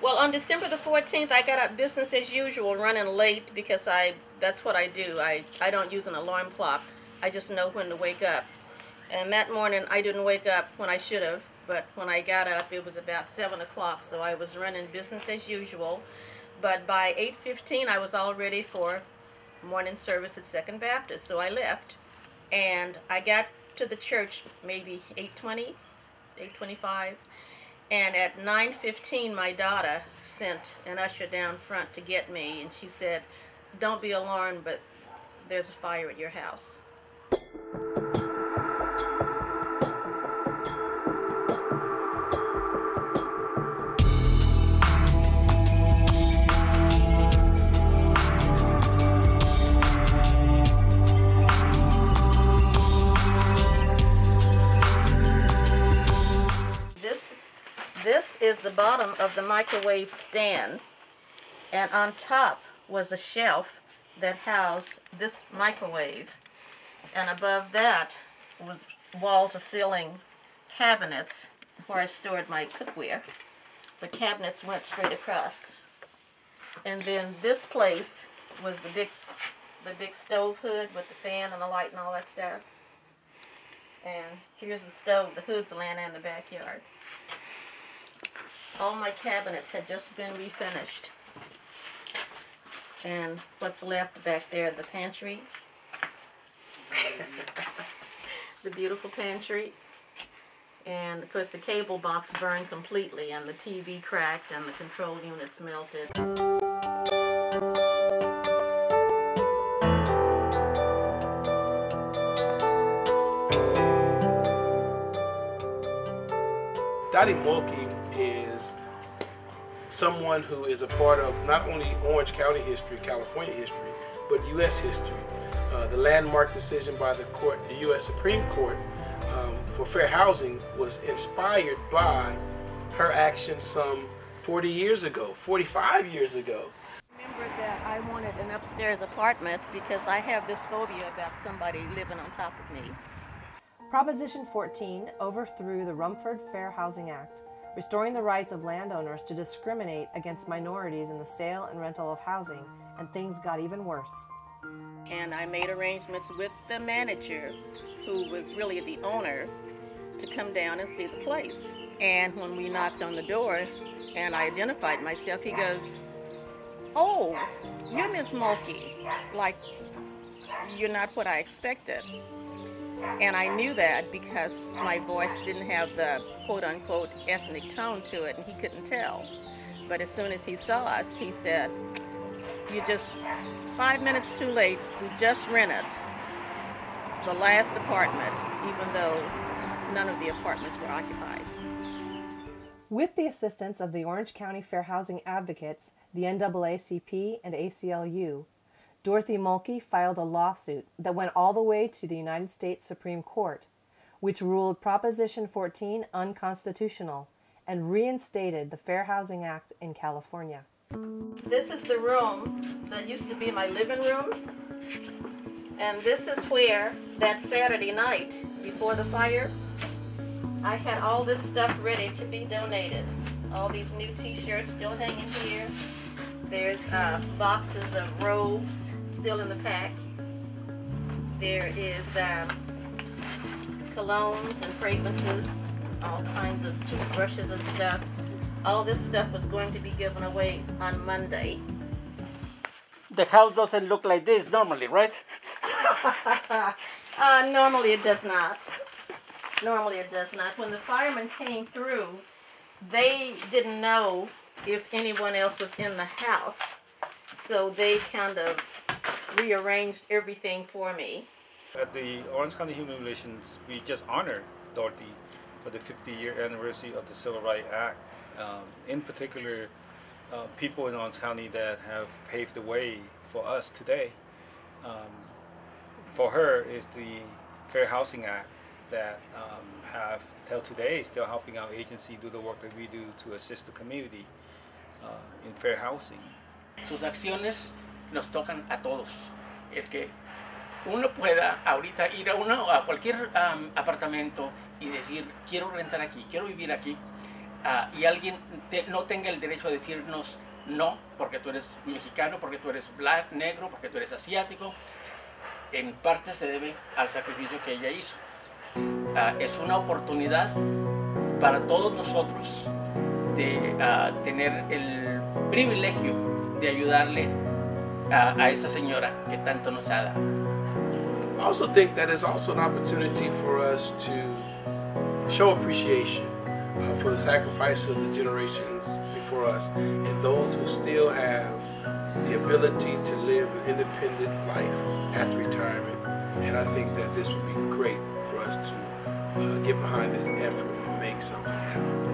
Well, on December the 14th, I got up business as usual, running late because that's what I do. I don't use an alarm clock. I just know when to wake up. And that morning, I didn't wake up when I should have, but when I got up, it was about 7 o'clock, so I was running business as usual. But by 8:15, I was all ready for morning service at Second Baptist, so I left. And I got to the church maybe 8:20, 8:25. And at 9:15, my daughter sent an usher down front to get me, and she said, "Don't be alarmed, but there's a fire at your house." This is the bottom of the microwave stand, and on top was a shelf that housed this microwave, and above that was wall-to-ceiling cabinets where I stored my cookware. The cabinets went straight across. And then this place was the big stove hood with the fan and the light and all that stuff. And here's the stove, the hood's laying in the backyard. All my cabinets had just been refinished. And what's left back there, the pantry. The beautiful pantry. And of course the cable box burned completely, and the TV cracked, and the control units melted. Dorothy Mulkey is someone who is a part of not only Orange County history, California history, but U.S. history. The landmark decision by the U.S. Supreme Court for fair housing was inspired by her actions some 40 years ago, 45 years ago. I remember that I wanted an upstairs apartment because I have this phobia about somebody living on top of me. Proposition 14 overthrew the Rumford Fair Housing Act, restoring the rights of landowners to discriminate against minorities in the sale and rental of housing, and things got even worse. And I made arrangements with the manager, who was really the owner, to come down and see the place. And when we knocked on the door and I identified myself, he goes, "Oh, you're Miss Mulkey. Like, you're not what I expected." And I knew that because my voice didn't have the quote-unquote ethnic tone to it, and he couldn't tell. But as soon as he saw us, he said, "You're just 5 minutes too late. We just rented the last apartment, even though none of the apartments were occupied." With the assistance of the Orange County Fair Housing Advocates, the NAACP, and ACLU, Dorothy Mulkey filed a lawsuit that went all the way to the United States Supreme Court, which ruled Proposition 14 unconstitutional and reinstated the Fair Housing Act in California. This is the room that used to be my living room, and this is where that Saturday night before the fire, I had all this stuff ready to be donated. All these new t-shirts still hanging here. There's boxes of robes still in the pack. There is colognes and fragrances, all kinds of toothbrushes and stuff. All this stuff was going to be given away on Monday. The house doesn't look like this normally, right? Normally it does not. Normally it does not. When the firemen came through, they didn't know if anyone else was in the house, so they kind of rearranged everything for me. At the Orange County Human Relations, we just honored Dorothy for the 50-year anniversary of the Civil Rights Act. In particular, people in Orange County that have paved the way for us today. For her is the Fair Housing Act that have till today still helping our agency do the work that we do to assist the community in fair housing. Sus acciones nos tocan a todos. El que uno pueda ahorita ir a cualquier apartamento y decir, quiero rentar aquí, quiero vivir aquí, y alguien no tenga el derecho a decirnos no, porque tú eres mexicano, porque tú eres negro, porque tú eres asiático, en parte se debe al sacrificio que ella hizo. Es una oportunidad para todos nosotros de tener el privilegio de ayudarle a esa señora que tanto nos ha dado. I also think that it's also an opportunity for us to show appreciation for the sacrifice of the generations before us and those who still have the ability to live an independent life after retirement. And I think that this would be great for us to get behind this effort and make something happen.